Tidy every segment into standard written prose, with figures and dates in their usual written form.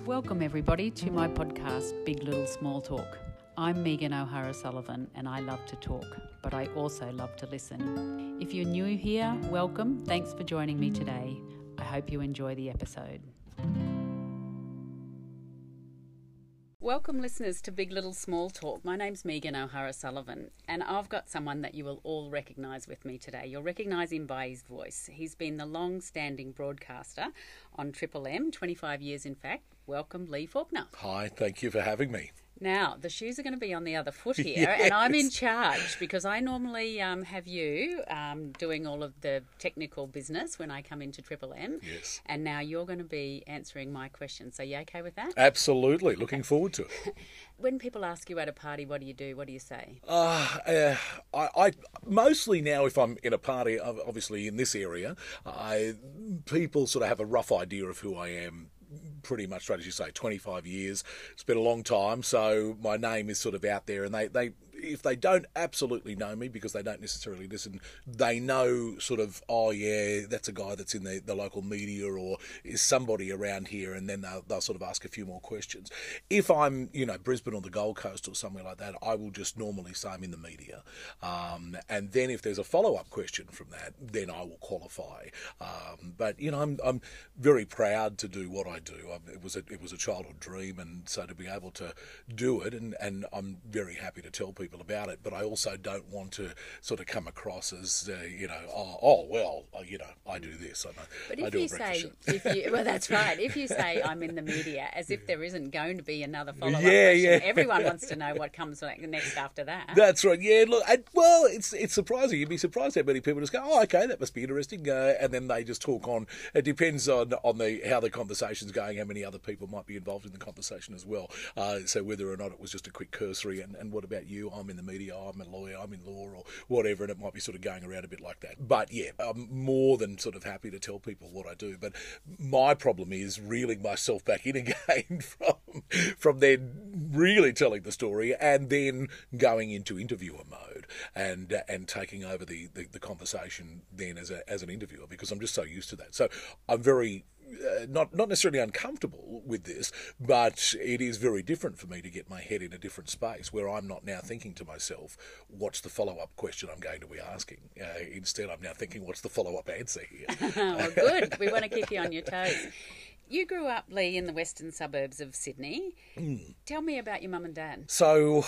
Welcome everybody to my podcast, Big Little Small Talk. I'm Megan O'Hara-Sullivan and I love to talk, but I also love to listen. If you're new here, welcome. Thanks for joining me today. I hope you enjoy the episode. Welcome listeners to Big Little Small Talk. My name's Megan O'Hara-Sullivan and I've got someone that you will all recognise with me today. You'll recognise him by his voice. He's been the long-standing broadcaster on Triple M, 25 years in fact. Welcome, Lee Faulkner. Hi, thank you for having me. Now, the shoes are going to be on the other foot here, Yes. and I'm in charge because I normally have you doing all of the technical business when I come into Triple M. Yes. And now you're going to be answering my questions. So you okay with that? Absolutely, looking forward to it. When people ask you at a party, what do you do? What do you say? I mostly now, if I'm in a party, obviously in this area, people sort of have a rough idea of who I am. Pretty much, as you say, 25 years. It's been a long time, so my name is sort of out there, and they if they don't absolutely know me, because they don't necessarily listen, they know sort of, oh yeah, that's a guy that's in the local media or is somebody around here, and then they'll sort of ask a few more questions. If I'm, Brisbane or the Gold Coast or somewhere like that, I will just normally say I'm in the media. And then if there's a follow-up question from that, then I will qualify. But I'm very proud to do what I do. It was a childhood dream, and so to be able to do it, and I'm very happy to tell people about it, but I also don't want to sort of come across as, I do this. But if I do you a breakfast say, show. well, that's right. If you say I'm in the media, as if there isn't going to be another follow-up Yeah, question. yeah. Everyone wants to know what comes next after that. That's right. Yeah. Look. It's surprising. You'd be surprised how many people just go, "Oh, okay, that must be interesting," and then they just talk on. It depends on how the conversation's going, how many other people might be involved in the conversation as well. So whether or not it was just a quick cursory, and what about you? I'm in the media. I'm a lawyer. I'm in law or whatever, and it might be sort of going around a bit like that. But yeah, I'm more than sort of happy to tell people what I do. But my problem is reeling myself back in again from then really telling the story and then going into interviewer mode and taking over the conversation then as an interviewer, because I'm just so used to that. So I'm very not necessarily uncomfortable with this, but it is very different for me to get my head in a different space where I'm not now thinking to myself, what's the follow-up question I'm going to be asking? Instead, I'm now thinking, what's the follow-up answer here? Well, good. We want to keep you on your toes. You grew up, Lee, in the western suburbs of Sydney. Tell me about your mum and dad. So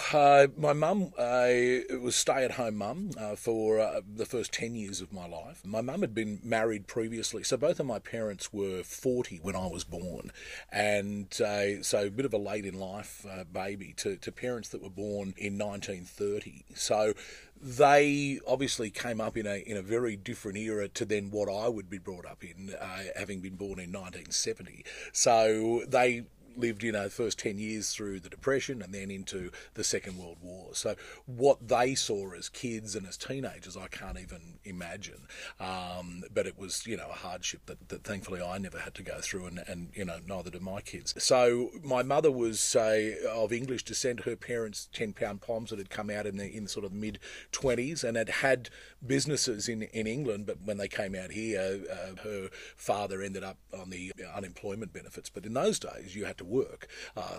my mum was stay-at-home mum for the first 10 years of my life. My mum had been married previously, so both of my parents were 40 when I was born. And so a bit of a late-in-life baby to parents that were born in 1930. So they obviously came up in a very different era to then what I would be brought up in, having been born in 1970. So they lived, the first 10 years through the Depression and then into the Second World War. So what they saw as kids and as teenagers, I can't even imagine. But it was, a hardship that thankfully I never had to go through and neither did my kids. So my mother was of English descent. Her parents, 10-pound poms that had come out in the sort of mid-20s and had businesses in England, but when they came out here, her father ended up on the unemployment benefits. But in those days, you had to work,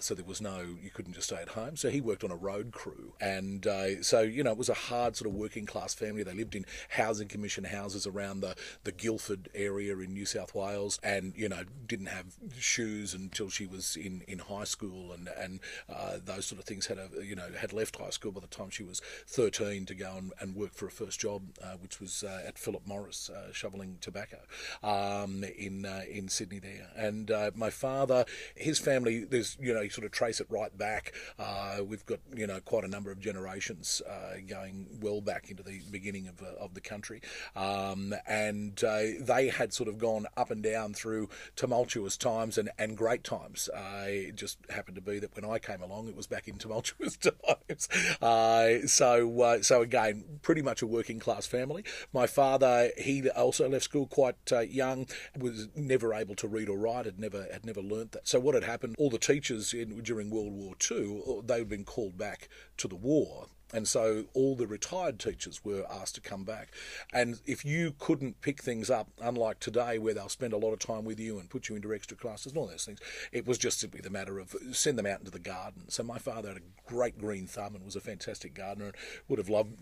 so there was you couldn't just stay at home. So he worked on a road crew, and so it was a hard sort of working class family. They lived in housing commission houses around the Guildford area in New South Wales, and didn't have shoes until she was in high school, and those sort of things. Had left high school by the time she was 13 to go and work for a first job, which was at Philip Morris, shoveling tobacco in Sydney there. And my father, his family, there's you sort of trace it right back. We've got quite a number of generations going well back into the beginning of the country, and they had sort of gone up and down through tumultuous times and great times. It just happened to be that when I came along, it was back in tumultuous times. So again, pretty much a working class family. My father, he also left school quite young, was never able to read or write, had never learnt that. So what had happened, all the teachers during World War II, they had been called back to the war. And so all the retired teachers were asked to come back. And if you couldn't pick things up, unlike today where they'll spend a lot of time with you and put you into extra classes and all those things, it was just simply the matter of send them out into the garden. So my father had a great green thumb and was a fantastic gardener and would have loved,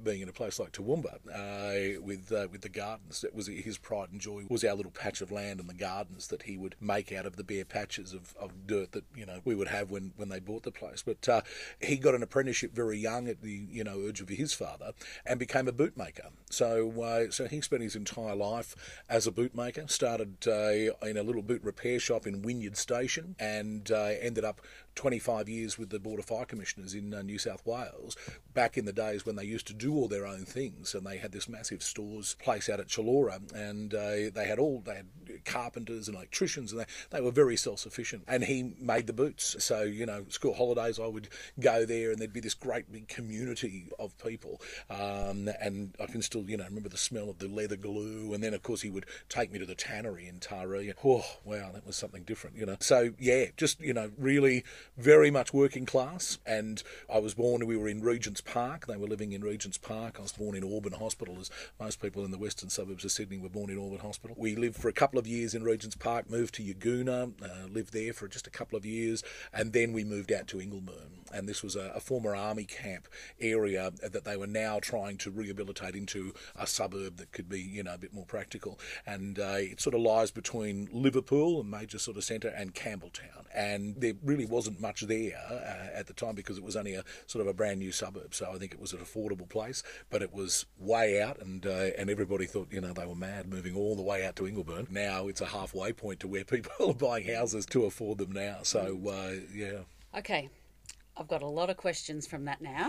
being in a place like Toowoomba with the gardens. It was his pride and joy was our little patch of land and the gardens that he would make out of the bare patches of dirt that, we would have when they bought the place. But he got an apprenticeship very young at the, urge of his father and became a bootmaker. So he spent his entire life as a bootmaker, started in a little boot repair shop in Wynyard Station and ended up 25 years with the Board of Fire Commissioners in New South Wales, back in the days when they used to do all their own things, and they had this massive stores place out at Chullora, and they had carpenters and electricians, and they were very self-sufficient. And he made the boots. So, school holidays, I would go there, and there'd be this great big community of people, and I can still, remember the smell of the leather glue, and then, of course, he would take me to the tannery in Taree. Oh, wow, that was something different, So, yeah, just, really very much working class. And I was born, we were in Regent's Park. They were living in Regent's Park. I was born in Auburn Hospital, as most people in the western suburbs of Sydney were born in Auburn Hospital. We lived for a couple of years in Regent's Park, moved to Yagoona, lived there for just a couple of years, and then we moved out to Ingleburn. And this was a former army camp area that they were now trying to rehabilitate into a suburb that could be, a bit more practical. And it sort of lies between Liverpool, a major sort of centre, and Campbelltown. And there really wasn't much there at the time because it was only a sort of a brand new suburb. So I think it was an affordable place, but it was way out, and everybody thought, they were mad moving all the way out to Ingleburn. Now it's a halfway point to where people are buying houses to afford them now. So, yeah. Okay. I've got a lot of questions from that now.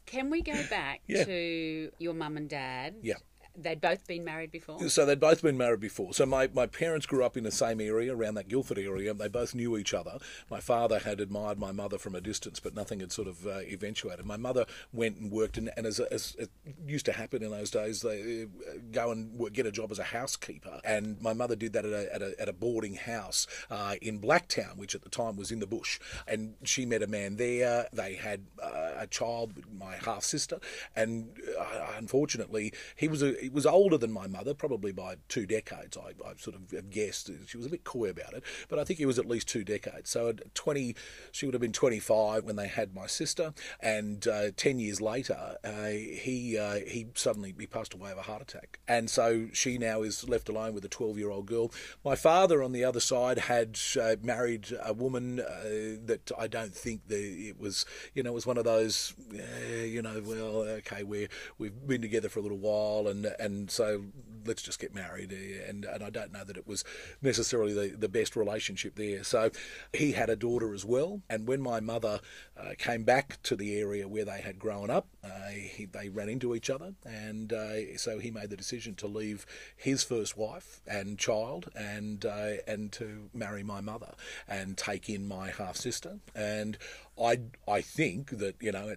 Can we go back to your mum and dad? Yeah. They'd both been married before? So they'd both been married before. So my parents grew up in the same area, around that Guildford area. They both knew each other. My father had admired my mother from a distance, but nothing had sort of eventuated. My mother went and worked, and as it used to happen in those days, they go and get a job as a housekeeper. And my mother did that at a boarding house in Blacktown, which at the time was in the bush. And she met a man there. They had a child, my half-sister, and unfortunately, he was older than my mother, probably by 2 decades. I sort of guessed. She was a bit coy about it, but I think he was at least 2 decades. So at 20, she would have been 25 when they had my sister, and 10 years later, he suddenly passed away of a heart attack. And so she now is left alone with a 12-year-old girl. My father, on the other side, had married a woman that I don't think it was, it was one of those, well, okay, we've been together for a little while, and so let's just get married. And I don't know that it was necessarily the best relationship there. So he had a daughter as well. And when my mother came back to the area where they had grown up, they ran into each other. And so he made the decision to leave his first wife and child and to marry my mother and take in my half-sister. And I think that,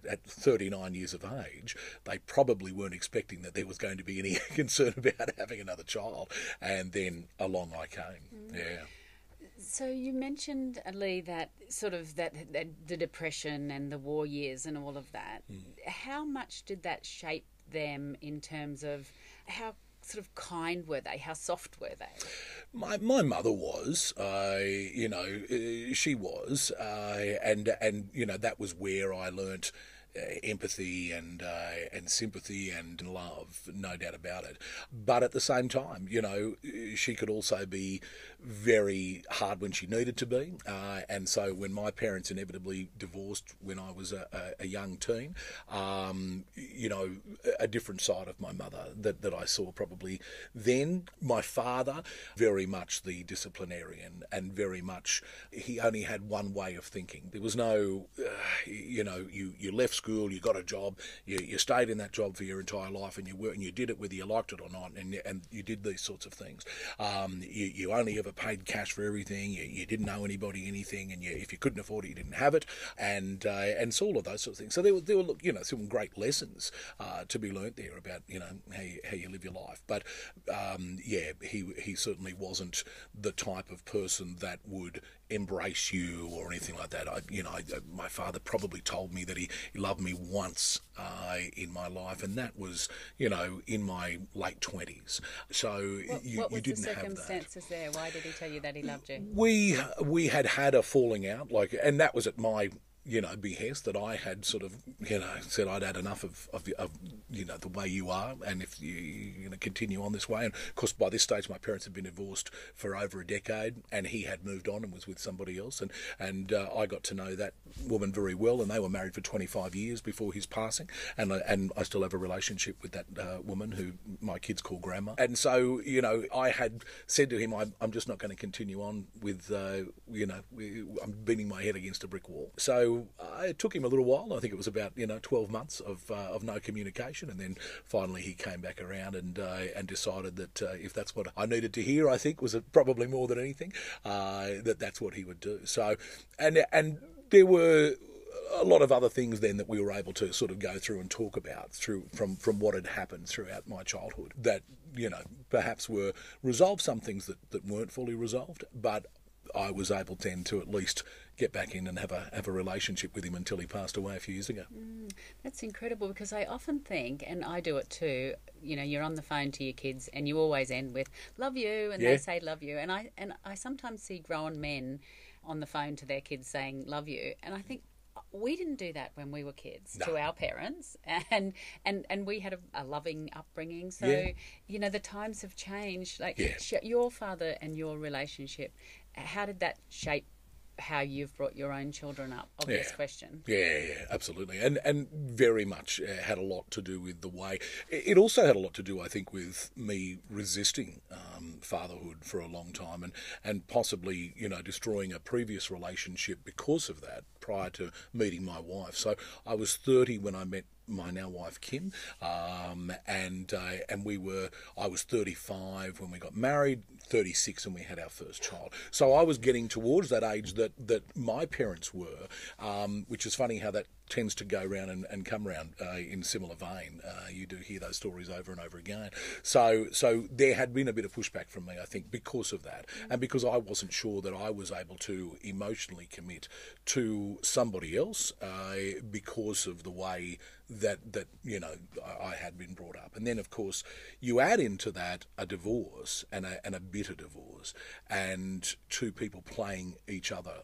at 39 years of age, they probably weren't expecting that there was going to be any concern about having another child. And then along I came. Yeah. So you mentioned, Lee, that sort of that the Depression and the war years and all of that. How much did that shape them in terms of how sort of kind were they? How soft were they? My mother was, she was, and that was where I learnt empathy and sympathy and love, no doubt about it. But at the same time, she could also be very hard when she needed to be. And so when my parents inevitably divorced when I was a young teen, a different side of my mother that I saw probably then. My father, very much the disciplinarian, and very much, he only had one way of thinking. There was no, you left school, you got a job, you stayed in that job for your entire life, and you worked, and you did it whether you liked it or not, and you did these sorts of things. You only ever paid cash for everything. You didn't owe anybody anything, and if you couldn't afford it, you didn't have it, and so all of those sorts of things. So there were some great lessons to be learnt there about how you live your life. But he certainly wasn't the type of person that would embrace you or anything like that. My father probably told me that he loved love me once in my life, and that was, in my late 20s. So what was you didn't the have that. circumstances there? Why did he tell you that he loved you? We had a falling out, and that was at my behest, that I had sort of, said I'd had enough of the way you are, and if you're going to continue on this way. And of course, by this stage, my parents had been divorced for over a decade, and he had moved on and was with somebody else. And I got to know that woman very well, and they were married for 25 years before his passing. And I still have a relationship with that woman who my kids call Grandma. And so, I had said to him, I'm just not going to continue on with, I'm beating my head against a brick wall. So it took him a little while. I think it was about 12 months of no communication, and then finally he came back around and decided that if that's what I needed to hear, I think was probably more than anything, that's what he would do. So and there were a lot of other things then that we were able to sort of go through and talk about from what had happened throughout my childhood that perhaps were resolved, some things that weren't fully resolved, but I was able then to at least get back in and have a relationship with him until he passed away a few years ago. That's incredible, because I often think, and I do it too, you're on the phone to your kids and you always end with "love you," and they say "love you," and I sometimes see grown men on the phone to their kids saying "love you," and I think we didn't do that when we were kids to our parents, and we had a loving upbringing. So the times have changed. Your father and your relationship, how did that shape how you've brought your own children up? Obvious question. Yeah, absolutely, and very much had a lot to do with the way. It also had a lot to do, I think, with me resisting fatherhood for a long time, and possibly destroying a previous relationship because of that prior to meeting my wife. So I was 30 when I met my now wife Kim, and I was 35 when we got married, 36 when we had our first child. So I was getting towards that age that my parents were, which is funny how that tends to go round and come round in similar vein. You do hear those stories over and over again. So there had been a bit of pushback from me, I think, because of that, and because I wasn't sure that I was able to emotionally commit to somebody else because of the way that I had been brought up. And then, of course, you add into that a divorce and a bitter divorce, and two people playing each other.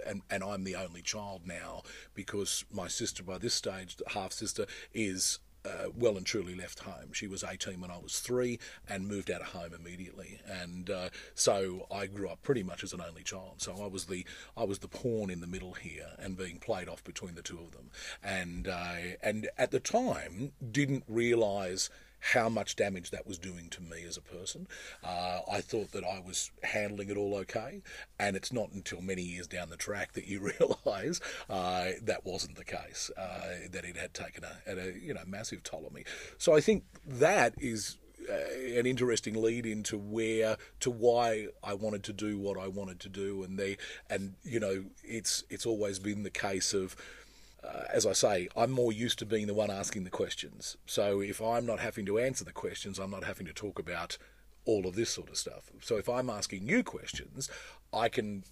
And I'm the only child now, because my sister, by this stage, half sister, is well and truly left home. She was 18 when I was 3 and moved out of home immediately. And so I grew up pretty much as an only child. So I was the pawn in the middle here and being played off between the two of them. And at the time, didn't realise how much damage that was doing to me as a person. I thought that I was handling it all okay, and it's not until many years down the track that you realise that wasn't the case, that it had taken a massive toll on me. So I think that is an interesting lead into why I wanted to do what I wanted to do, and it's always been the case of, as I say, I'm more used to being the one asking the questions. So if I'm not having to answer the questions, I'm not having to talk about all of this sort of stuff. So if I'm asking you questions, I can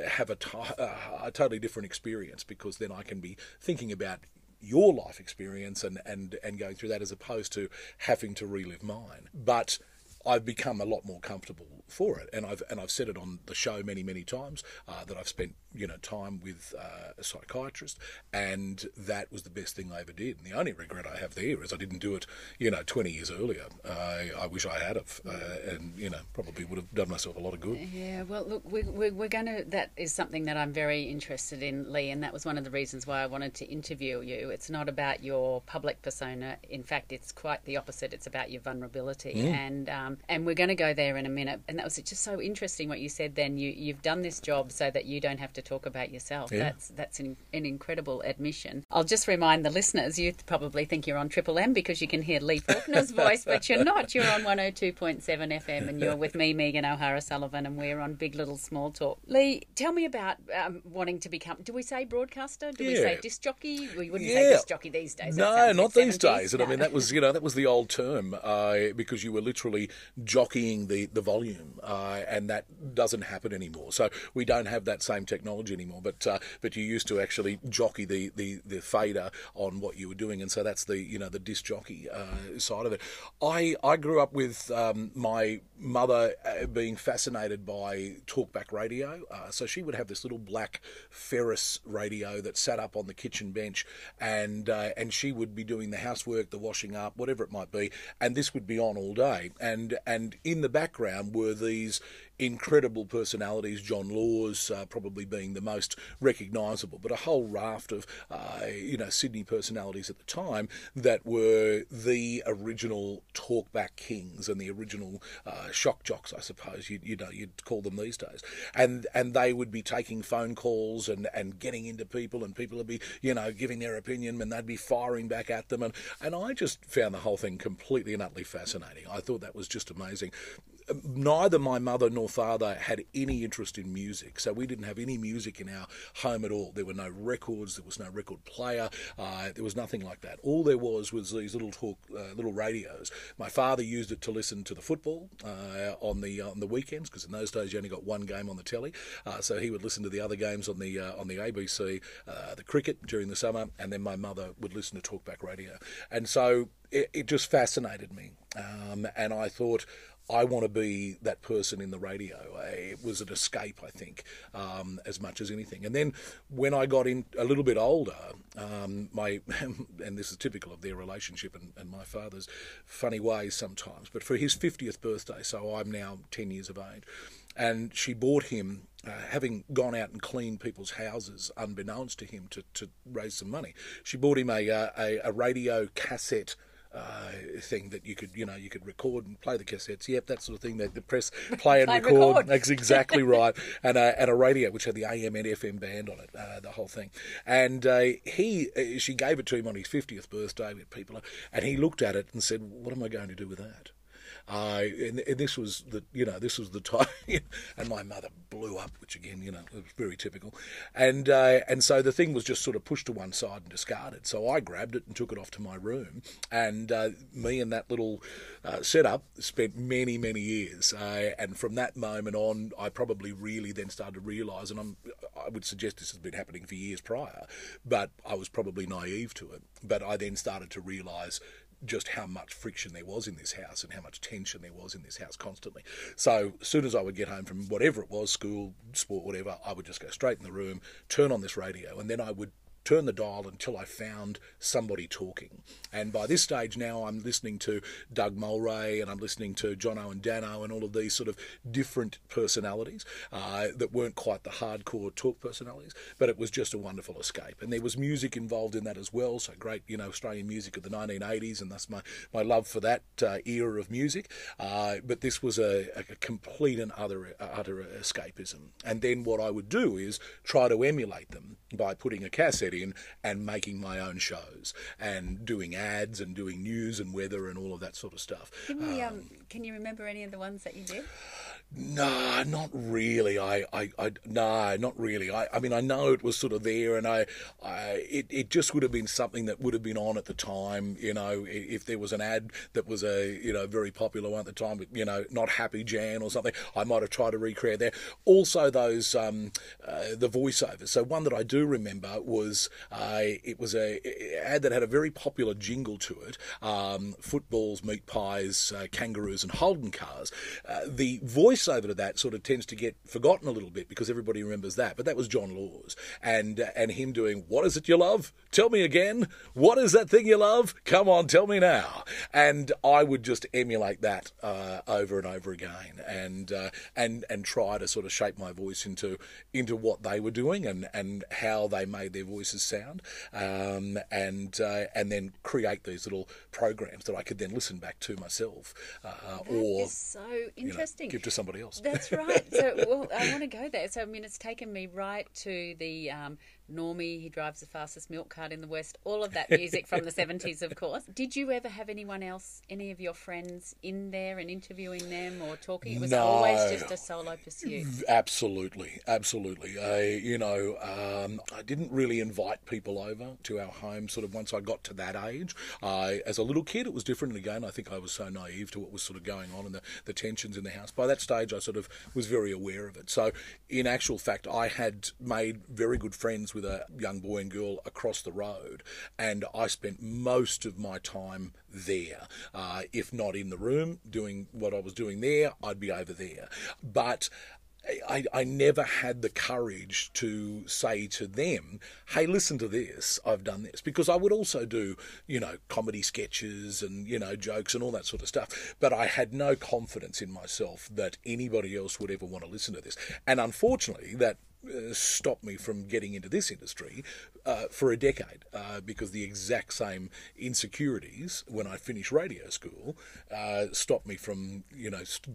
have a totally different experience, because then I can be thinking about your life experience and going through that, as opposed to having to relive mine. But I've become a lot more comfortable for it, and I've said it on the show many times that I've spent time with a psychiatrist, and that was the best thing I ever did. And the only regret I have there is I didn't do it 20 years earlier. I wish I had have, and probably would have done myself a lot of good. Yeah, well, look, we're going to. That is something that I'm very interested in, Lee, and that was one of the reasons why I wanted to interview you. It's not about your public persona. In fact, it's quite the opposite. It's about your vulnerability, and we're going to go there in a minute. And that was just so interesting what you said. Then you've done this job so that you don't have to talk about yourself. Yeah. That's an incredible admission. I'll just remind the listeners, you probably think you're on Triple M because you can hear Lee Faulkner's voice, but you're not. You're on 102.7 FM, and you're with me, Megan O'Hara-Sullivan, and we're on Big Little Small Talk. Lee, tell me about wanting to become, do we say broadcaster? Do we say disc jockey? We wouldn't say disc jockey these days. No, not these days. And I mean, that was, that was the old term, because you were literally jockeying the volume. television, and that doesn't happen anymore. So we don't have that same technology anymore. But you used to actually jockey the fader on what you were doing, and so that's the disc jockey side of it. I grew up with my mother being fascinated by talkback radio, so she would have this little black Ferris radio that sat up on the kitchen bench, and she would be doing the housework, the washing up, whatever it might be, and this would be on all day, and in the background were these incredible personalities, John Laws probably being the most recognisable, but a whole raft of Sydney personalities at the time that were the original talkback kings and the original shock jocks, I suppose you'd call them these days, and they would be taking phone calls and getting into people, and people would be giving their opinion, and they'd be firing back at them, and I just found the whole thing completely and utterly fascinating. I thought that was just amazing. Neither my mother nor father had any interest in music, so we didn't have any music in our home at all. There were no records, there was no record player, there was nothing like that. All there was these little radios. My father used it to listen to the football on the weekends, because in those days you only got one game on the telly, so he would listen to the other games on the ABC, the cricket during the summer, and then my mother would listen to talkback radio. And so it just fascinated me, and I thought, I want to be that person in the radio. It was an escape, I think, as much as anything. And then when I got in a little bit older, and this is typical of their relationship and my father's funny ways sometimes, but for his 50th birthday, so I'm now 10 years of age, and she bought him, having gone out and cleaned people's houses unbeknownst to him to raise some money, she bought him a radio cassette thing that you could record and play the cassettes. Yep, that sort of thing. The press play and record. That's exactly right. And a radio which had the AM and FM band on it, the whole thing. And she gave it to him on his 50th birthday with people, and he looked at it and said, "What am I going to do with that?" And this was the time, and my mother blew up, which again, it was very typical, and so the thing was just sort of pushed to one side and discarded. So I grabbed it and took it off to my room, and me and that little setup spent many years, and from that moment on, I probably really then started to realise, and I would suggest this has been happening for years prior, but I was probably naive to it. But I then started to realise just how much friction there was in this house and how much tension there was in this house constantly. So as soon as I would get home from whatever it was, school, sport, whatever, I would just go straight in the room, turn on this radio, and then I would turn the dial until I found somebody talking. And by this stage now, I'm listening to Doug Mulray, and I'm listening to Jono and Dano, and all of these sort of different personalities that weren't quite the hardcore talk personalities, but it was just a wonderful escape. And there was music involved in that as well, so great, Australian music of the 1980s, and that's my love for that era of music. But this was a complete and utter escapism. And then what I would do is try to emulate them by putting a cassette in and making my own shows and doing ads and doing news and weather and all of that sort of stuff. Can you remember any of the ones that you did? No, not really. No, not really. I mean, I know it was sort of there, and it just would have been something that would have been on at the time. If there was an ad that was a very popular one at the time, Not Happy Jan or something, I might have tried to recreate that. Also, those the voiceovers. So one that I do remember was it was a ad that had a very popular jingle to it: footballs, meat pies, kangaroos, and Holden cars. The voiceover to that sort of tends to get forgotten a little bit because everybody remembers that, but that was John Laws, and him doing, "What is it you love? Tell me again. What is that thing you love? Come on, tell me now." And I would just emulate that over and over again, and try to sort of shape my voice into what they were doing and how they made their voices sound, and then create these little programs that I could then listen back to myself, or is so interesting. Give to somebody else. That's right. So, I want to go there. So, I mean, it's taken me right to the Normie, he drives the fastest milk cart in the West, all of that music from the 70s, of course. Did you ever have anyone else, any of your friends in there and interviewing them or talking? It was always just a solo pursuit. Absolutely. I didn't really invite people over to our home sort of once I got to that age. As a little kid, it was different. And again, I think I was so naive to what was sort of going on and the tensions in the house. By that stage, I sort of was very aware of it. So in actual fact, I had made very good friends with a young boy and girl across the road, and I spent most of my time there. If not in the room doing what I was doing there, I'd be over there. But I never had the courage to say to them, hey, listen to this, I've done this. Because I would also do, comedy sketches and, jokes and all that sort of stuff. But I had no confidence in myself that anybody else would ever want to listen to this. And unfortunately, that stopped me from getting into this industry for a decade because the exact same insecurities when I finished radio school stopped me from,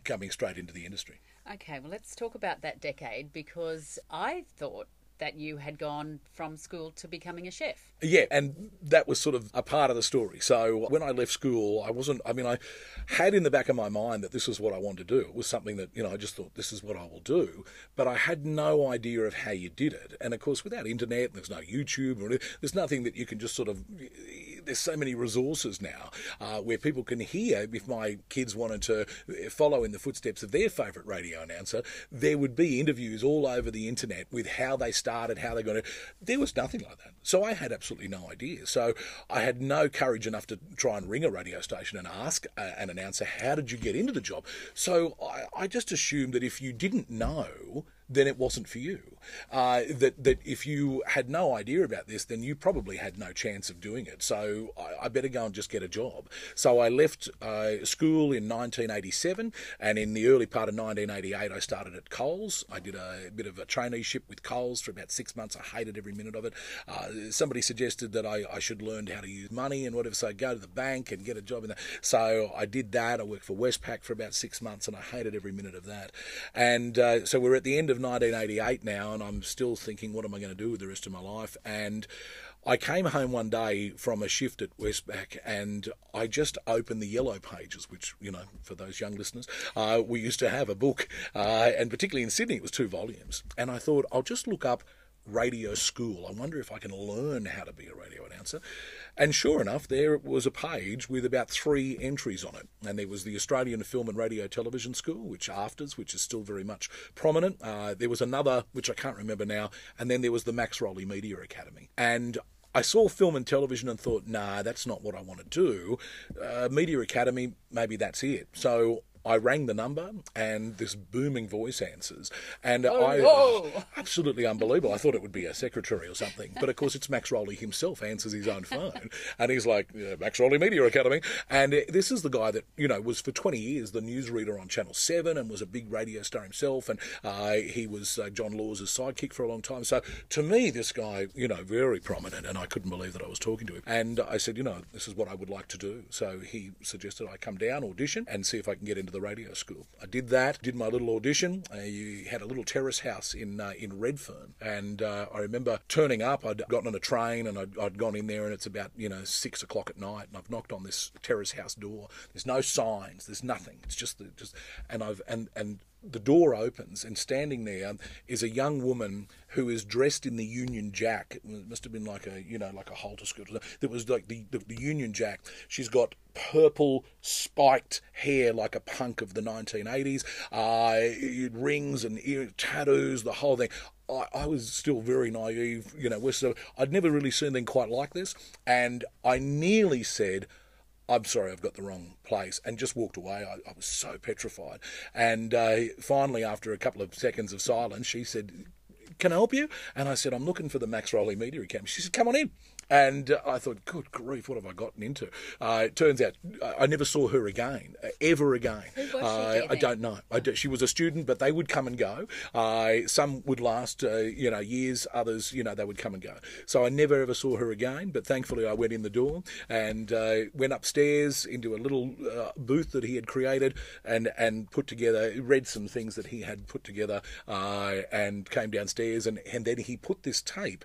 coming straight into the industry. Okay, well, let's talk about that decade because I thought that you had gone from school to becoming a chef. Yeah, and that was sort of a part of the story. So when I left school, I had in the back of my mind that this was what I wanted to do. It was something that, I just thought this is what I will do. But I had no idea of how you did it. And of course, without internet, there's no YouTube, there's nothing that you can just sort of... There's so many resources now where people can hear, if my kids wanted to follow in the footsteps of their favourite radio announcer, there would be interviews all over the internet with how they started, how they got it. There was nothing like that. So I had absolutely no idea. So I had no courage enough to try and ring a radio station and ask an announcer, how did you get into the job? So I just assumed that if you didn't know, then it wasn't for you. That if you had no idea about this, then you probably had no chance of doing it. So I better go and just get a job. So I left school in 1987, and in the early part of 1988, I started at Coles. I did a bit of a traineeship with Coles for about 6 months. I hated every minute of it. Somebody suggested that I should learn how to use money and whatever, so I'd go to the bank and get a job in that. So I did that. I worked for Westpac for about 6 months, and I hated every minute of that. And so we're at the end of 1988 now, and I'm still thinking, what am I going to do with the rest of my life? And I came home one day from a shift at Westpac, and I just opened the Yellow Pages, which, for those young listeners, we used to have a book, and particularly in Sydney, it was 2 volumes. And I thought, I'll just look up radio school. I wonder if I can learn how to be a radio announcer. And sure enough, there was a page with about 3 entries on it. And there was the Australian Film and Radio Television School, which is still very much prominent. There was another, which I can't remember now. And then there was the Max Rowley Media Academy. And I saw film and television and thought, nah, that's not what I want to do. Media Academy, maybe that's it. So I rang the number, and this booming voice answers, and absolutely unbelievable. I thought it would be a secretary or something, but of course it's Max Rowley himself answers his own phone, and he's like, Max Rowley Media Academy, and this is the guy that was for 20 years the newsreader on Channel 7 and was a big radio star himself, and he was John Law's sidekick for a long time. So to me, this guy, very prominent, and I couldn't believe that I was talking to him. And I said, this is what I would like to do. So he suggested I come down, audition, and see if I can get into the radio school. I did that, did my little audition. You had a little terrace house in Redfern, and I remember turning up. I'd gotten on a train and I'd gone in there, and it's about 6 o'clock at night, and I've knocked on this terrace house door. There's no signs, there's nothing. It's just and the door opens, and standing there is a young woman who is dressed in the Union Jack. It must have been like a halter skirt. That was like the Union Jack. She's got purple spiked hair like a punk of the 1980s, rings and ear tattoos, the whole thing. I was still very naive, so I'd never really seen anything quite like this, and I nearly said, I'm sorry, I've got the wrong place, and just walked away. I was so petrified. And finally, after a couple of seconds of silence, she said, can I help you? And I said, I'm looking for the Max Rowley Media Academy. She said, come on in. And I thought, good grief, what have I gotten into? It turns out I never saw her again, ever again. Who was she, I don't know. She was a student, but they would come and go. Some would last, years. Others, they would come and go. So I never ever saw her again. But thankfully, I went in the door and went upstairs into a little booth that he had created and put together, read some things that he had put together, and came downstairs. And then he put this tape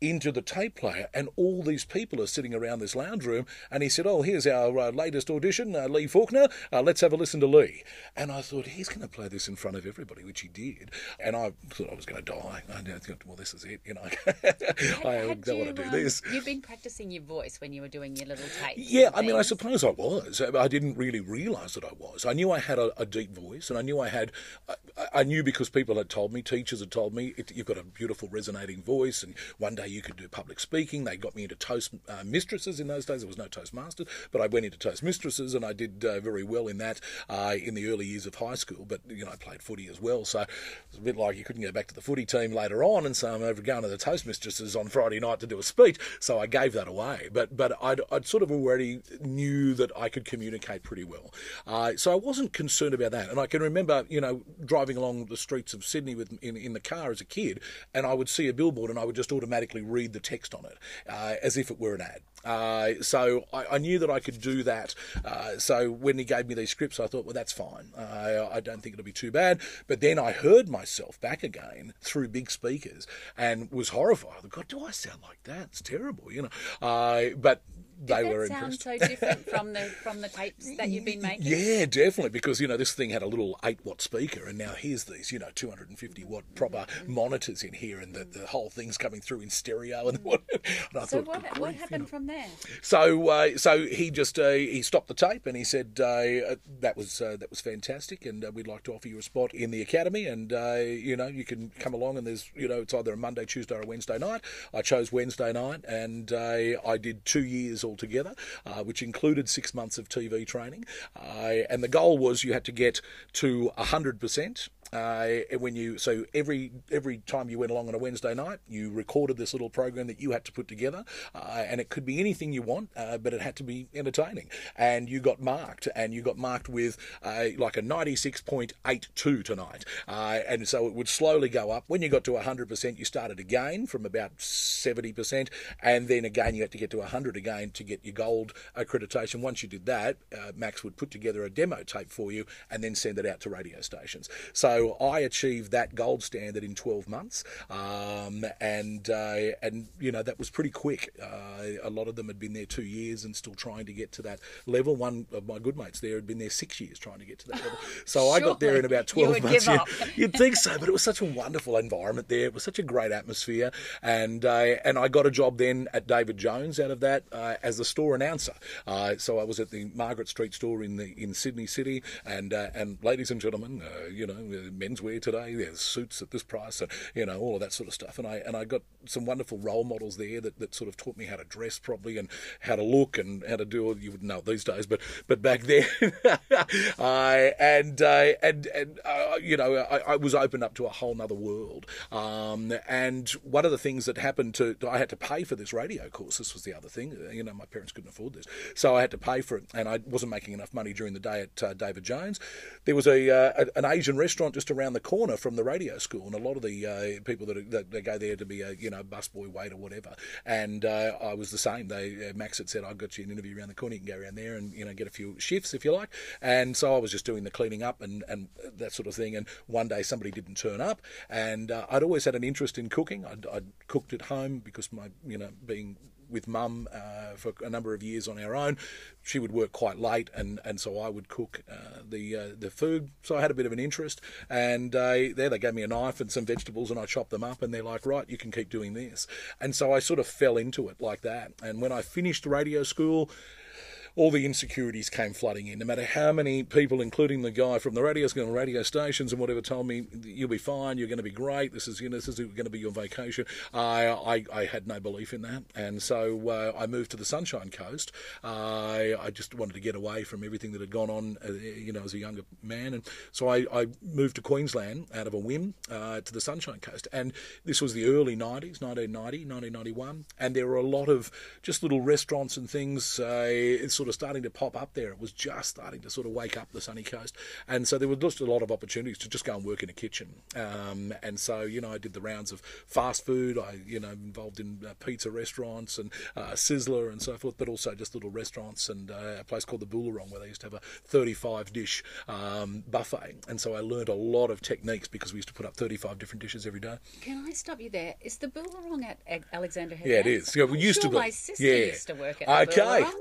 into the tape player, and all these people are sitting around this lounge room, and he said, oh, here's our latest audition, Lee Faulkner, let's have a listen to Lee. And I thought, he's going to play this in front of everybody, which he did, and I thought I was going to die. I thought, well, this is it, I don't want to do this. You've been practicing your voice when you were doing your little tapes. Yeah, I mean, I suppose I was. I didn't really realise that I was. I knew I had a deep voice, and I knew because people had told me, teachers had told me, you've got a beautiful resonating voice, and one day you could do public speaking. They got me into Toast Mistresses in those days. There was no Toastmasters, but I went into Toast Mistresses, and I did very well in that in the early years of high school. But, I played footy as well, so it was a bit like you couldn't go back to the footy team later on, and so I'm over going to the Toast Mistresses on Friday night to do a speech, so I gave that away. But I'd sort of already knew that I could communicate pretty well. So I wasn't concerned about that. And I can remember, driving along the streets of Sydney in the car as a kid, and I would see a billboard and I would just automatically read the text on it as if it were an ad. So I knew that I could do that. So when he gave me these scripts, I thought, well, that's fine. I don't think it'll be too bad. But then I heard myself back again through big speakers and was horrified. I thought, God, do I sound like that? It's terrible, But they were impressed. Sound so different from the tapes that you've been making? Yeah, definitely, because this thing had a little 8-watt speaker, and now here's these 250-watt proper monitors in here, and the whole thing's coming through in stereo. And I so thought, what happened from there? So he just he stopped the tape and he said that was fantastic, and we'd like to offer you a spot in the academy, and you can come along, and there's it's either a Monday, Tuesday, or a Wednesday night. I chose Wednesday night, and I did 2 years altogether, which included 6 months of TV training, and the goal was you had to get to 100%. So every time you went along on a Wednesday night, you recorded this little program that you had to put together, and it could be anything you want, but it had to be entertaining. And you got marked, with like a 96.82 tonight, and so it would slowly go up. When you got to 100%, you started again from about 70%, and then again you had to get to 100 again to get your gold accreditation. Once you did that, Max would put together a demo tape for you and then send it out to radio stations. So I achieved that gold standard in 12 months, and that was pretty quick. A lot of them had been there 2 years and still trying to get to that level. One of my good mates there had been there 6 years trying to get to that level. So I got there in about 12 months. You'd think so, but it was such a wonderful environment there. It was such a great atmosphere, and I got a job then at David Jones out of that as the store announcer. So I was at the Margaret Street store in Sydney City, and ladies and gentlemen, menswear today, there's suits at this price, and all of that sort of stuff. And I got some wonderful role models there that sort of taught me how to dress properly and how to look and how to do it. You wouldn't know it these days, but back then, I was opened up to a whole nother world. And one of the things that happened I had to pay for this radio course. This was the other thing. My parents couldn't afford this, so I had to pay for it, and I wasn't making enough money during the day at David Jones. There was an Asian restaurant just around the corner from the radio school, and a lot of the people that go there to be a busboy, waiter, whatever. And I was the same. Max had said, "I've got you an interview around the corner. You can go around there and get a few shifts if you like." And so I was just doing the cleaning up and that sort of thing. And one day somebody didn't turn up, and I'd always had an interest in cooking. I'd cooked at home because my being with Mum for a number of years on our own. She would work quite late, and so I would cook the food. So I had a bit of an interest, and they gave me a knife and some vegetables, and I chopped them up, and they're like, right, you can keep doing this. And so I sort of fell into it like that. And when I finished radio school, all the insecurities came flooding in. No matter how many people, including the guy from the radio school and radio stations and whatever, told me, you'll be fine, you're going to be great, this is going to be your vacation, I had no belief in that. And so I moved to the Sunshine Coast. I just wanted to get away from everything that had gone on, as a younger man. And so I moved to Queensland out of a whim to the Sunshine Coast. And this was the early 90s, 1990, 1991. And there were a lot of just little restaurants and things, sort of starting to pop up there. It was just starting to sort of wake up the sunny coast. And so there was just a lot of opportunities to just go and work in a kitchen. And so, I did the rounds of fast food. I, involved in pizza restaurants and Sizzler and so forth, but also just little restaurants and a place called the Boularong where they used to have a 35-dish buffet. And so I learned a lot of techniques because we used to put up 35 different dishes every day. Can I stop you there? Is the Boularong at Alexander Head? Yeah, it is. Yeah, we used to be. My sister used to work at the Boularong.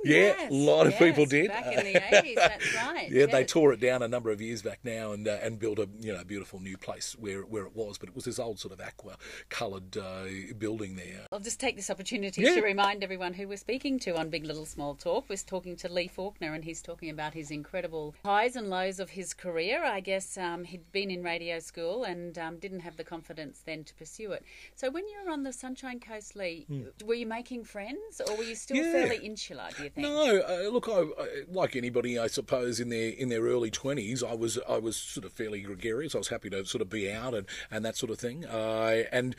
A lot of people did. Back in the 80s, that's right. Yeah, they tore it down a number of years back now and built a beautiful new place where it was. But it was this old sort of aqua-coloured building there. I'll just take this opportunity to remind everyone who we're speaking to on Big Little Small Talk. We're talking to Lee Faulkner, and he's talking about his incredible highs and lows of his career. I guess he'd been in radio school and didn't have the confidence then to pursue it. So when you were on the Sunshine Coast, Lee, were you making friends, or were you still fairly insular, do you think? No, look, I like anybody, I suppose, in their early 20s, I was sort of fairly gregarious. I was happy to sort of be out and that sort of thing. And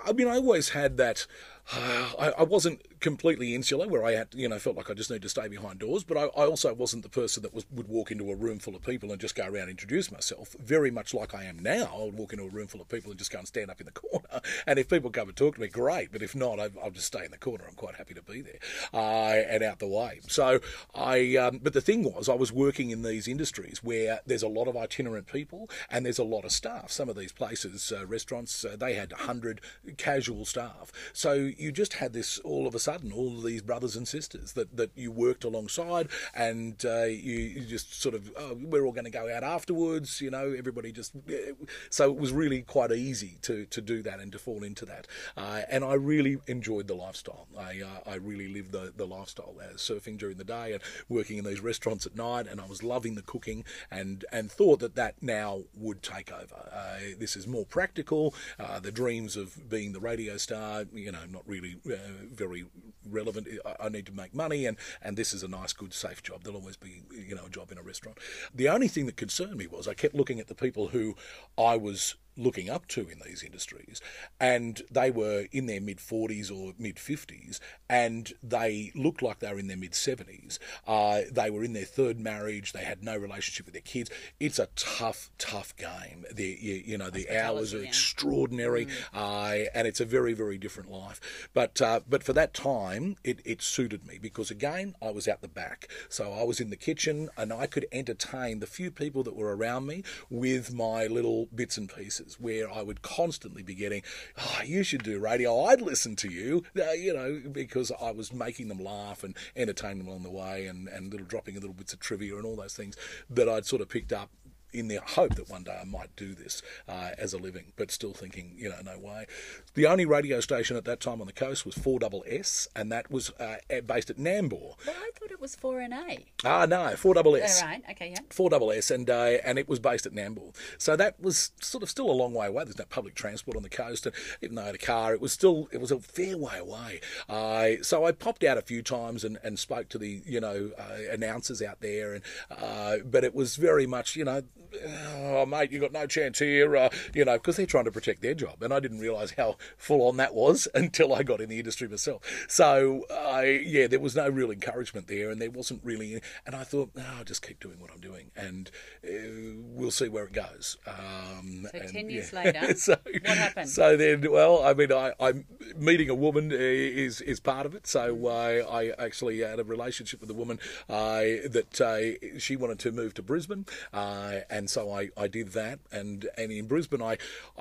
I mean, I always had that. I wasn't completely insular where I had, felt like I just need to stay behind doors, but I also wasn't the person that would walk into a room full of people and just go around and introduce myself, very much like I am now. I would walk into a room full of people and just go and stand up in the corner, and if people come and talk to me, great, but if not, I'll just stay in the corner. I'm quite happy to be there and out the way. So but the thing was, I was working in these industries where there's a lot of itinerant people and there's a lot of staff. Some of these places, restaurants, they had 100 casual staff. So you just had this, all of a sudden, all of these brothers and sisters that you worked alongside, and you just sort of, we're all going to go out afterwards, everybody just, so it was really quite easy to do that and to fall into that. And I really enjoyed the lifestyle. I really lived the lifestyle, surfing during the day and working in these restaurants at night, and I was loving the cooking and thought that now would take over. This is more practical. The dreams of being the radio star, not really very relevant. I need to make money, and this is a nice, good, safe job. There'll always be, a job in a restaurant. The only thing that concerned me was I kept looking at the people who I was looking up to in these industries, and they were in their mid-40s or mid-50s, and they looked like they were in their mid-70s. They were in their third marriage. They had no relationship with their kids. It's a tough game. The hours are extraordinary, and it's a very, very different life. But for that time, it suited me because, again, I was out the back. So I was in the kitchen, and I could entertain the few people that were around me with my little bits and pieces, where I would constantly be getting, you should do radio, I'd listen to you, because I was making them laugh and entertain them along the way, and dropping little bits of trivia and all those things that I'd sort of picked up in the hope that one day I might do this as a living, but still thinking, no way. The only radio station at that time on the coast was 4SS, and that was based at Nambour. Well, I thought it was 4NA. No, 4SS. Oh, right, okay, yeah. 4SS, and it was based at Nambour. So that was sort of still a long way away. There's no public transport on the coast, and even though I had a car, it was a fair way away. So I popped out a few times and spoke to the, announcers out there, and but it was very much, oh, mate, you got no chance here, because they're trying to protect their job. And I didn't realise how full on that was until I got in the industry myself. So, there was no real encouragement there, and there wasn't really, and I thought, I'll just keep doing what I'm doing, and we'll see where it goes. So 10 years later, what happened? So then, I'm meeting a woman is part of it. So I actually had a relationship with a woman that she wanted to move to Brisbane, and so I did that, and in Brisbane I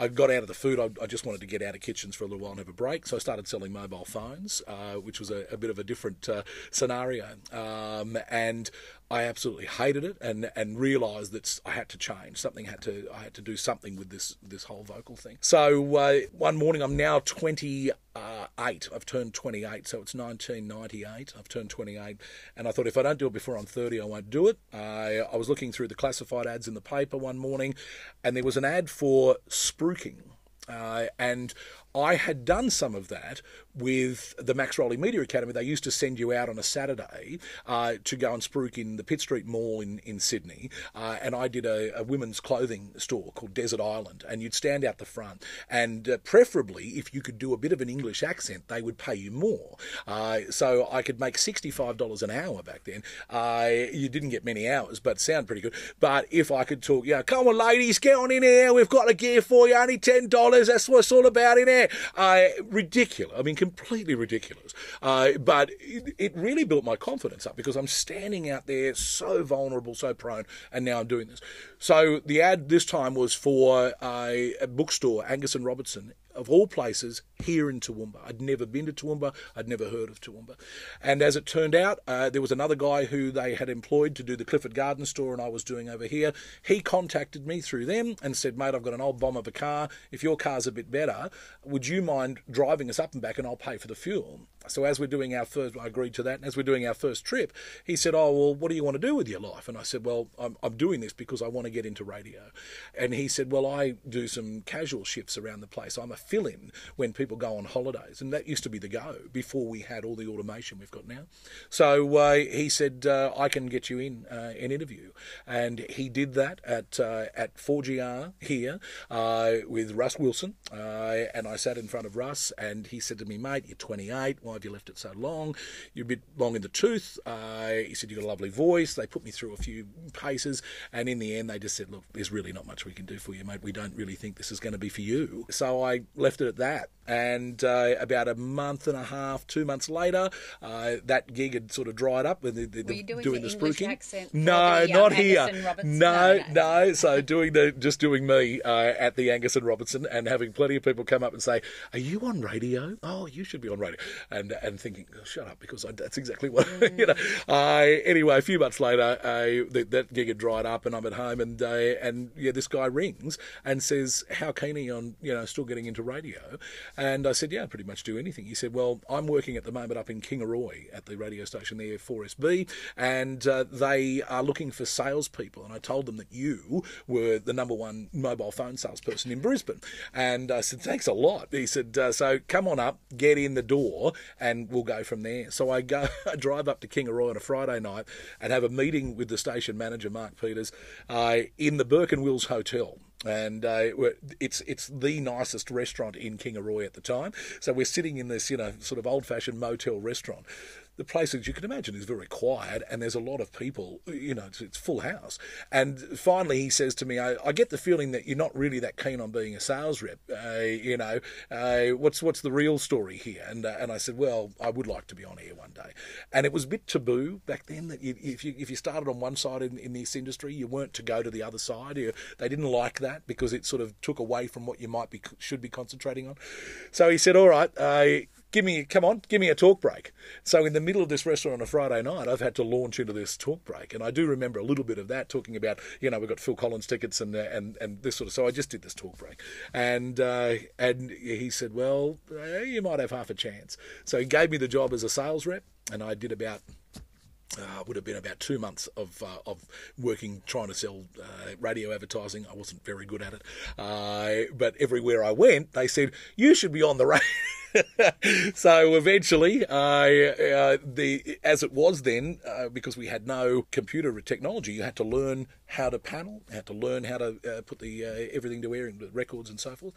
got out of the food. I just wanted to get out of kitchens for a little while and have a break, so I started selling mobile phones, which was a bit of a different scenario, and I absolutely hated it, and realised that I had to change. I had to do something with this whole vocal thing. So one morning, I'm now 28. I've turned 28, so it's 1998. I've turned 28, and I thought if I don't do it before I'm 30, I won't do it. I was looking through the classified ads in the paper one morning, and there was an ad for spruiking. And I had done some of that with the Max Rowley Media Academy, they used to send you out on a Saturday to go and spruik in the Pitt Street Mall in Sydney. And I did a women's clothing store called Desert Island. And you'd stand out the front. And preferably, if you could do a bit of an English accent, they would pay you more. So I could make $65 an hour back then. You didn't get many hours, but sound pretty good. But if I could talk, come on, ladies, get on in here. We've got a gear for you. Only $10. That's what it's all about in here. Ridiculous. I mean, completely ridiculous. But it really built my confidence up because I'm standing out there so vulnerable, so prone, and now I'm doing this. So the ad this time was for a bookstore, Angus and Robertson, of all places, here in Toowoomba. I'd never been to Toowoomba. I'd never heard of Toowoomba. And as it turned out, there was another guy who they had employed to do the Clifford Garden store and I was doing over here. He contacted me through them and said, mate, I've got an old bomb of a car. If your car's a bit better, would you mind driving us up and back and I'll pay for the fuel? So as we're doing our first, I agreed to that, and as we're doing our first trip, he said, oh, well, what do you want to do with your life? And I said, well, I'm doing this because I want to get into radio. And he said, well, I do some casual shifts around the place. I'm a fill-in when people go on holidays, and that used to be the go before we had all the automation we've got now. So he said, I can get you in an interview. And he did that at 4GR here with Russ Wilson, and I sat in front of Russ, and he said to me, mate, you're 28, why have you left it so long? You're a bit long in the tooth. He said, you've got a lovely voice. They put me through a few paces, and in the end they just said, look, there's really not much we can do for you, mate. We don't really think this is going to be for you. So I left it at that. And about a month and a half, 2 months later, that gig had sort of dried up. With Were you doing the English spruiking. Accent No, not here. No. So doing me at the Angus and Robertson, and having plenty of people come up and say, "Are you on radio? Oh, you should be on radio." And thinking, oh, "Shut up," because that's exactly what Anyway, a few months later, that gig had dried up, and I'm at home, and this guy rings and says, "How keen are you on still getting into radio?" And I said, yeah, I'd pretty much do anything. He said, well, I'm working at the moment up in Kingaroy at the radio station there, 4SB, and they are looking for salespeople. And I told them that you were the number one mobile phone salesperson in Brisbane. And I said, thanks a lot. He said, so come on up, get in the door, and we'll go from there. So I drive up to Kingaroy on a Friday night and have a meeting with the station manager, Mark Peters, in the Burke and Wills Hotel. And it's the nicest restaurant in Kingaroy at the time. So we're sitting in this, sort of old-fashioned motel restaurant. The place, as you can imagine, is very quiet, and there's a lot of people, it's full house. And finally he says to me, I get the feeling that you're not really that keen on being a sales rep. What's the real story here? And I said, well, I would like to be on air one day. And it was a bit taboo back then that if you started on one side in this industry, you weren't to go to the other side. They didn't like that because it sort of took away from what you should be concentrating on. So he said, all right, give me a talk break. So in the middle of this restaurant on a Friday night, I've had to launch into this talk break. And I do remember a little bit of that, talking about, we've got Phil Collins tickets and this sort of, so I just did this talk break. And he said, well, you might have half a chance. So he gave me the job as a sales rep, and I did about would have been about 2 months of working, trying to sell radio advertising. I wasn't very good at it. But everywhere I went, they said, you should be on the radio. So eventually, as it was then, because we had no computer technology, you had to learn how to panel, had to learn how to put the everything to air, the records and so forth.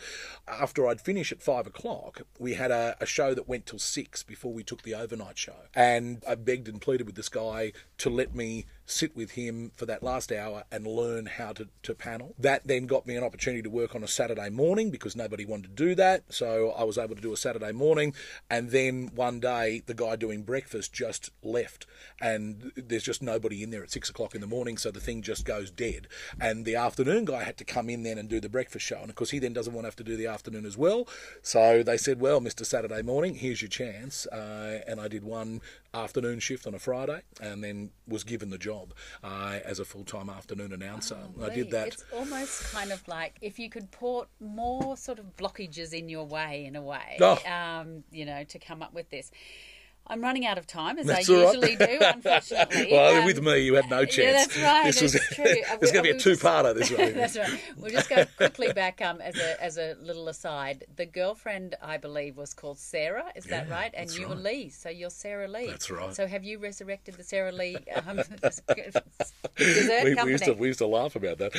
After I'd finish at 5 o'clock, we had a show that went till 6 before we took the overnight show. And I begged and pleaded with this guy to let me sit with him for that last hour and learn how to panel. That then got me an opportunity to work on a Saturday morning because nobody wanted to do that. So I was able to do a Saturday morning. And then one day, the guy doing breakfast just left. And there's just nobody in there at 6 o'clock in the morning. So the thing just goes dead. And the afternoon guy had to come in then and do the breakfast show. And of course, he then doesn't want to have to do the afternoon as well. So they said, well, Mr. Saturday morning, here's your chance. And I did one afternoon shift on a Friday and then was given the job as a full-time afternoon announcer. I did that. It's almost kind of like if you could put more sort of blockages in your way, in a way, to come up with this. I'm running out of time, as That's I all right. usually do, unfortunately. Well, with me, you had no chance. Yeah, that's right. This true. There's going to be a two-parter this way. That's right. We'll just go quickly back as a little aside. The girlfriend, I believe, was called Sarah. Is that right? And you were Lee, so you're Sarah Lee. That's right. So have you resurrected the Sarah Lee dessert company? We used to laugh about that.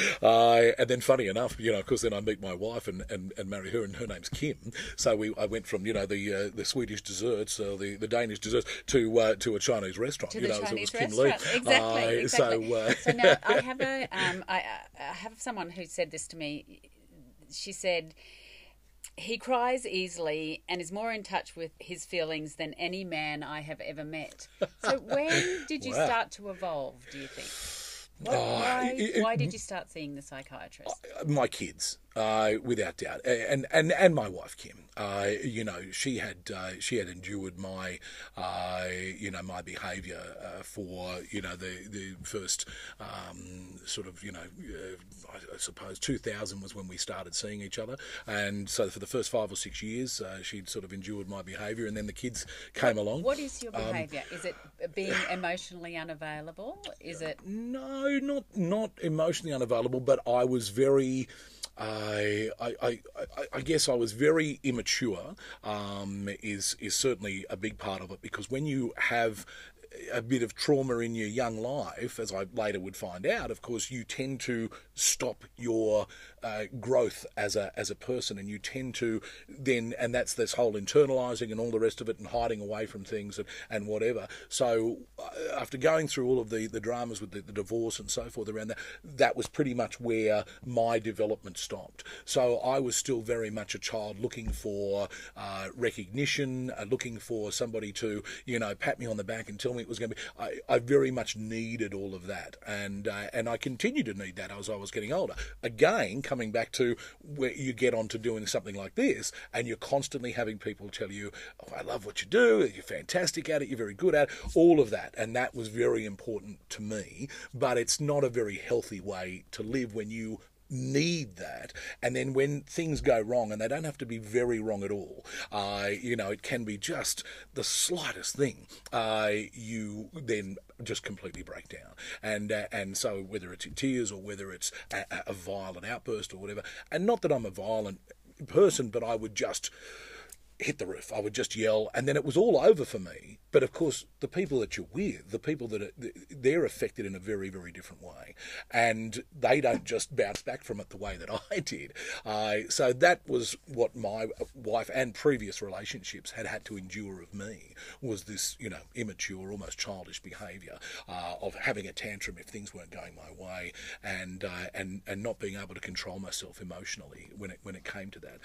And then, funny enough, of course, then I meet my wife and marry her, and her name's Kim. So I went from the Swedish desserts, the Danish desserts, to a Chinese restaurant. To the Chinese so it was Kim restaurant. Lee. Exactly. So now I have someone who said this to me. She said, he cries easily and is more in touch with his feelings than any man I have ever met. So when did you start to evolve, do you think? Why did you start seeing the psychiatrist? My kids, without doubt, and my wife Kim. She had endured my my behaviour for the first I suppose 2000 was when we started seeing each other, and so for the first 5 or 6 years she'd sort of endured my behaviour, and then the kids came along. What is your behaviour? Is it being emotionally unavailable? Is it? No, not emotionally unavailable, but I was very. I guess I was very immature. Is certainly a big part of it, because when you have a bit of trauma in your young life, as I later would find out, of course, you tend to stop your growth as a person, and you tend to then, and that's this whole internalising and all the rest of it, and hiding away from things and whatever. So after going through all of the dramas with the divorce and so forth around that was pretty much where my development stopped. So I was still very much a child looking for recognition, looking for somebody to pat me on the back and tell me it was going to be. I very much needed all of that, and I continued to need that as I was getting older. Again, coming back to where you get on to doing something like this, and you're constantly having people tell you, "Oh, I love what you do. You're fantastic at it. You're very good at it." All of that, and that was very important to me. But it's not a very healthy way to live when you need that, and then when things go wrong, and they don't have to be very wrong at all, it can be just the slightest thing, you then just completely break down, and so whether it's in tears or whether it's a violent outburst or whatever, and not that I'm a violent person, but I would just hit the roof. I would just yell, and then it was all over for me. But of course, the people that you're with, the people they're affected in a very, very different way, and they don't just bounce back from it the way that I did. So that was what my wife and previous relationships had to endure of me, was this, immature, almost childish behaviour of having a tantrum if things weren't going my way, and not being able to control myself emotionally when it came to that.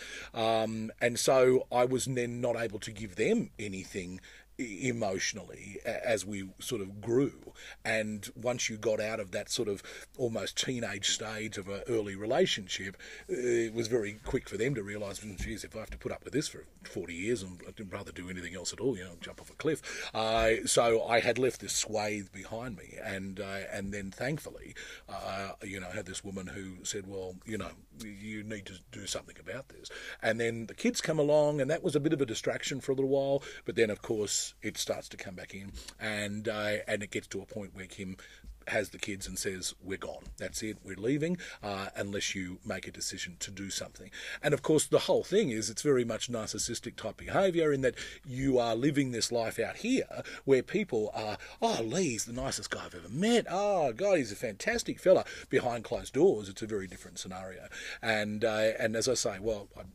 And so I was then not able to give them anything emotionally as we sort of grew. And once you got out of that sort of almost teenage stage of an early relationship, it was very quick for them to realise, geez, if I have to put up with this for 40 years, I'd rather do anything else at all, jump off a cliff. So I had left this swathe behind me, and then thankfully, had this woman who said, well, you need to do something about this. And then the kids come along, and that was a bit of a distraction for a little while, but then of course it starts to come back in, and it gets to a point where Kim has the kids and says, we're gone. That's it. We're leaving unless you make a decision to do something. And of course, the whole thing is it's very much narcissistic type behaviour, in that you are living this life out here where people are, oh, Lee's the nicest guy I've ever met. Oh, God, he's a fantastic fella. Behind closed doors, it's a very different scenario. And as I say, well, I'm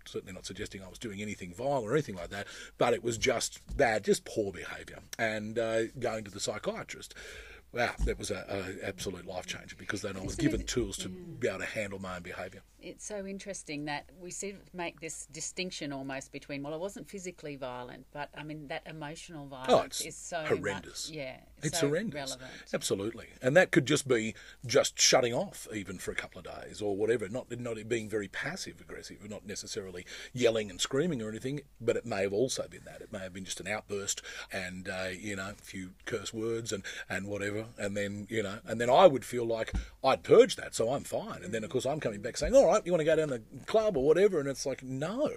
certainly not suggesting I was doing anything vile or anything like that, but it was just bad, just poor behaviour. And going to the psychiatrist, wow, that was an absolute life changer, because then I was given tools to be able to handle my own behaviour. It's so interesting that we make this distinction almost between, well, I wasn't physically violent, but I mean that emotional violence is so horrendous. much, It's so horrendous. relevant. Absolutely. And that could just be just shutting off even for a couple of days or whatever, not being very passive-aggressive, not necessarily yelling and screaming or anything, but it may have also been that. It may have been just an outburst and, a few curse words and whatever. And then, and then I would feel like I'd purged that, so I'm fine. And then, of course, I'm coming back saying, all right, you want to go down the club or whatever? And it's like, no,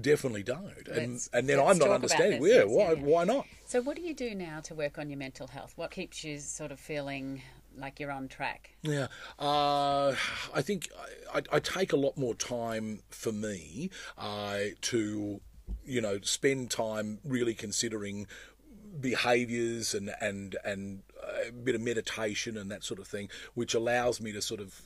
definitely don't. And then I'm not understanding, why not? So what do you do now to work on your mental health? What keeps you sort of feeling like you're on track? Yeah, I think I take a lot more time for me to, spend time really considering behaviours and a bit of meditation and that sort of thing, which allows me to sort of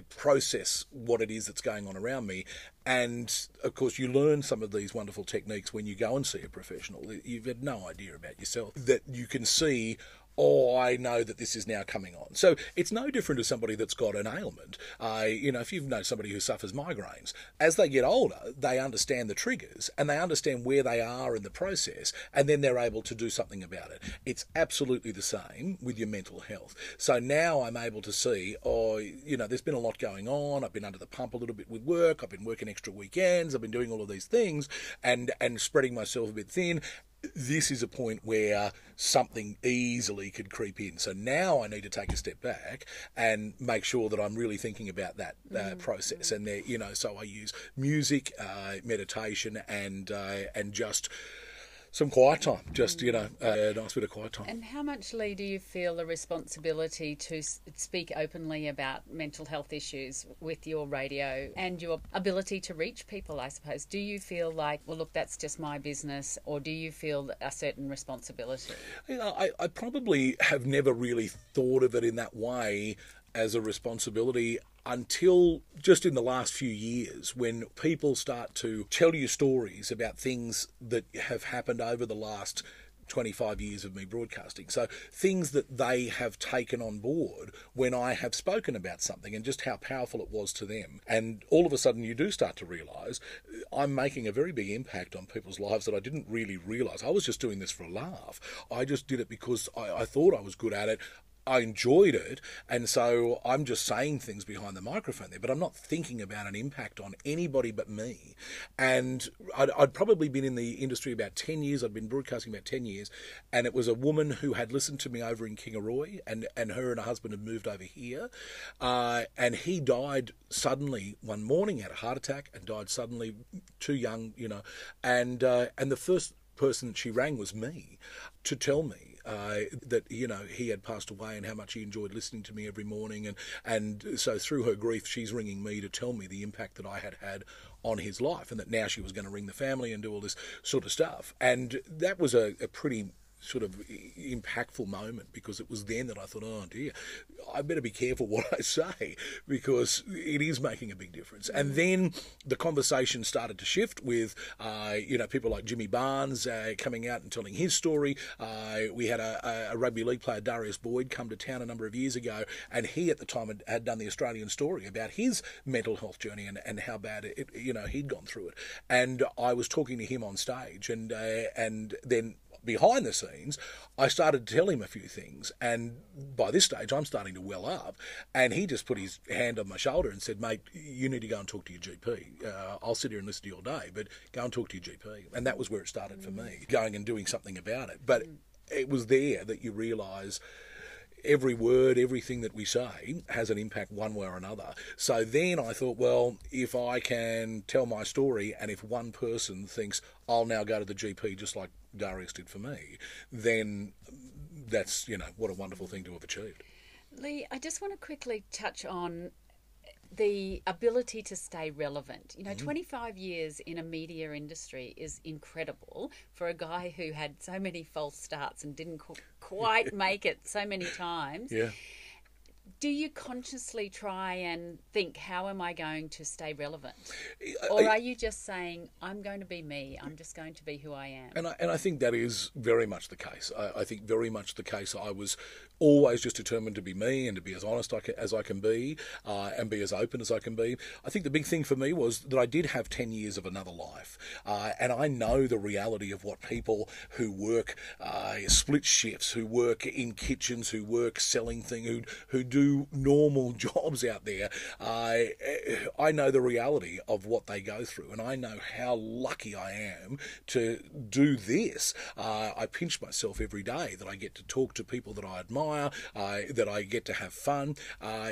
process what it is that's going on around me. And, of course, you learn some of these wonderful techniques when you go and see a professional. You've had no idea about yourself, that you can see, I know that this is now coming on. So it's no different to somebody that's got an ailment. If you've known somebody who suffers migraines, as they get older, they understand the triggers and they understand where they are in the process, and then they're able to do something about it. It's absolutely the same with your mental health. So now I'm able to see, there's been a lot going on. I've been under the pump a little bit with work. I've been working extra weekends. I've been doing all of these things and spreading myself a bit thin. This is a point where something easily could creep in. So now I need to take a step back and make sure that I'm really thinking about that process. And so I use music, meditation, and just some quiet time. Just a nice bit of quiet time. And how much, Lee, do you feel the responsibility to speak openly about mental health issues with your radio and your ability to reach people, I suppose? Do you feel like, well, look, that's just my business, or do you feel a certain responsibility? I probably have never really thought of it in that way as a responsibility until just in the last few years, when people start to tell you stories about things that have happened over the last 25 years of me broadcasting. So things that they have taken on board when I have spoken about something, and just how powerful it was to them. And all of a sudden you do start to realise I'm making a very big impact on people's lives that I didn't really realise. I was just doing this for a laugh. I just did it because I thought I was good at it. I enjoyed it, and so I'm just saying things behind the microphone there, but I'm not thinking about an impact on anybody but me. And I'd probably been in the industry about 10 years. I'd been broadcasting about 10 years, and it was a woman who had listened to me over in Kingaroy, and her and her husband had moved over here, and he died suddenly one morning, had a heart attack, and died suddenly, too young, and the first person she rang was me to tell me that he had passed away and how much he enjoyed listening to me every morning, and so through her grief she's ringing me to tell me the impact that I had on his life, and that now she was going to ring the family and do all this sort of stuff. And that was a pretty sort of impactful moment, because it was then that I thought, oh dear, I better be careful what I say, because it is making a big difference. And then the conversation started to shift with people like Jimmy Barnes coming out and telling his story. We had a rugby league player, Darius Boyd, come to town a number of years ago, and he at the time had done the Australian story about his mental health journey and how bad he'd gone through it. And I was talking to him on stage, and then behind the scenes, I started to tell him a few things, and by this stage I'm starting to well up, and he just put his hand on my shoulder and said, mate, you need to go and talk to your GP. I'll sit here and listen to you all day, but go and talk to your GP. And that was where it started for me, going and doing something about it. But it was there that you realise every word, everything that we say has an impact one way or another. So then I thought, well, if I can tell my story, and if one person thinks I'll now go to the GP just like Darius did for me, then that's, what a wonderful thing to have achieved. Lee, I just want to quickly touch on the ability to stay relevant. 25 years in a media industry is incredible for a guy who had so many false starts and didn't quite make it so many times. Yeah. Do you consciously try and think, how am I going to stay relevant? Or are you just saying, I'm going to be me, I'm just going to be who I am? And I think that is very much the case. I think very much the case. I was always just determined to be me and to be as honest as I can be, and be as open as I can be. I think the big thing for me was that I did have 10 years of another life, and I know the reality of what people who work split shifts, who work in kitchens, who work selling things, who do normal jobs out there. I know the reality of what they go through, and I know how lucky I am to do this. I pinch myself every day that I get to talk to people that I admire, that I get to have fun.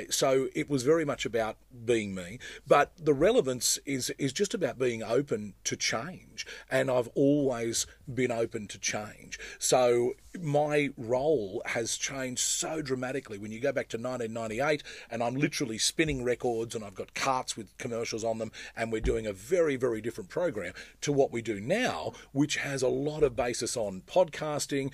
So it was very much about being me. But the relevance is just about being open to change, and I've always been open to change. So my role has changed so dramatically. When you go back to 1998, and I'm literally spinning records, and I've got carts with commercials on them, and we're doing a very, very different program to what we do now, which has a lot of basis on podcasting,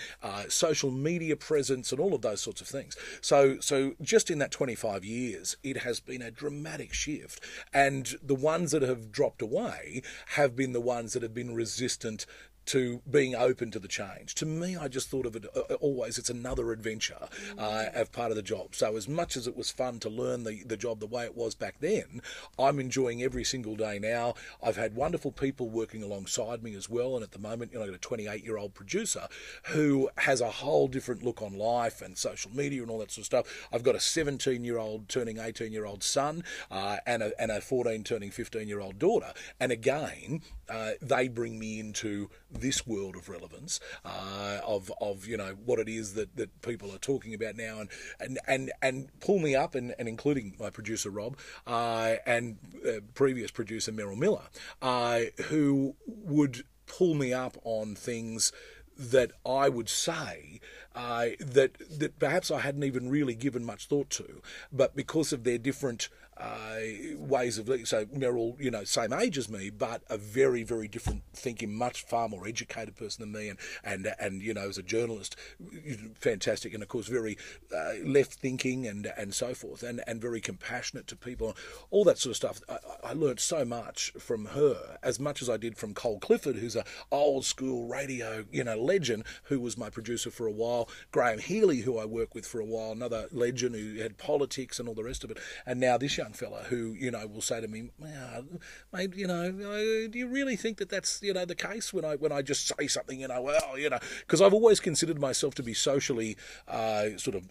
social media presence, and all of those sorts of things. So just in that 25 years, it has been a dramatic shift. And the ones that have dropped away have been the ones that have been resistant to being open to the change. To me, I just thought of it always, it's another adventure as part of the job. So as much as it was fun to learn the job the way it was back then, I'm enjoying every single day now. I've had wonderful people working alongside me as well, and at the moment, I've got a 28-year-old producer who has a whole different look on life and social media and all that sort of stuff. I've got a 17-year-old turning 18-year-old son, and a 14 turning 15-year-old daughter. And again, they bring me into this world of relevance, of what it is that people are talking about now, and pull me up, and including my producer Rob, and previous producer Meryl Miller, who would pull me up on things that I would say that perhaps I hadn't even really given much thought to, but because of their different ways of living. So Meryl, same age as me, but a very, very different thinking, much far more educated person than me, and as a journalist, fantastic, and of course very left thinking and so forth, and very compassionate to people, all that sort of stuff. I learned so much from her, as much as I did from Cole Clifford, who's a old school radio legend, who was my producer for a while. Graham Healy, who I worked with for a while, another legend who had politics and all the rest of it, and now this young fella who will say to me, mate, do you really think that that's the case when I just say something, because I've always considered myself to be socially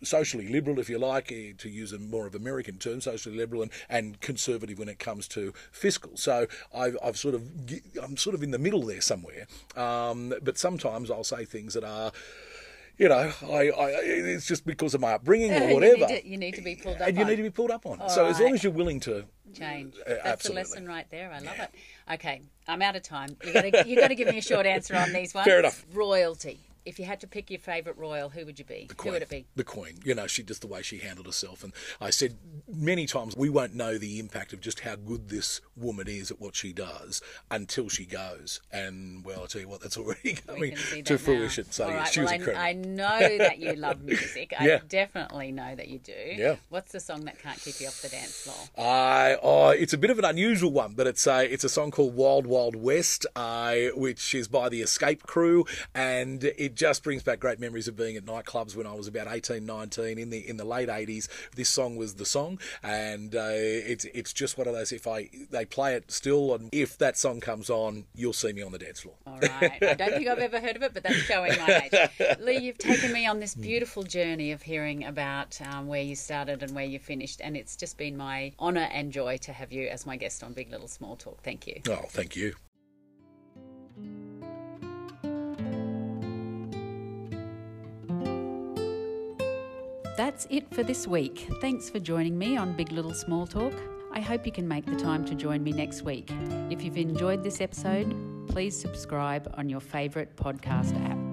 socially liberal, if you like, to use a more of American term, socially liberal and conservative when it comes to fiscal. So I'm sort of in the middle there somewhere, but sometimes I'll say things that are, it's just because of my upbringing or whatever. You need to be pulled up on. And you need to be pulled up on. So as long as you're willing to change. That's absolutely. the lesson right there. I love it. Okay, I'm out of time. You got to give me a short answer on these ones. Fair enough. Royalty. If you had to pick your favourite royal, who would you be? The Queen. Who would it be? The Queen. She just the way she handled herself. And I said many times, we won't know the impact of just how good this woman is at what she does until she goes. And, well, I'll tell you what, that's already coming to fruition. So, right, she was incredible. I know that you love music. Yeah. I definitely know that you do. Yeah. What's the song that can't keep you off the dance floor? It's a bit of an unusual one, but it's a song called Wild Wild West, which is by the Escape Crew, and it just brings back great memories of being at nightclubs when I was about 18, 19 in the late 80s. This song was the song, and it's just one of those. They play it still, and if that song comes on, you'll see me on the dance floor. All right. I don't think I've ever heard of it, but that's showing my age. Lee, you've taken me on this beautiful journey of hearing about where you started and where you finished, and it's just been my honour and joy to have you as my guest on Big Little Small Talk. Thank you. Oh, thank you. That's it for this week. Thanks for joining me on Big Little Small Talk. I hope you can make the time to join me next week. If you've enjoyed this episode, please subscribe on your favourite podcast app.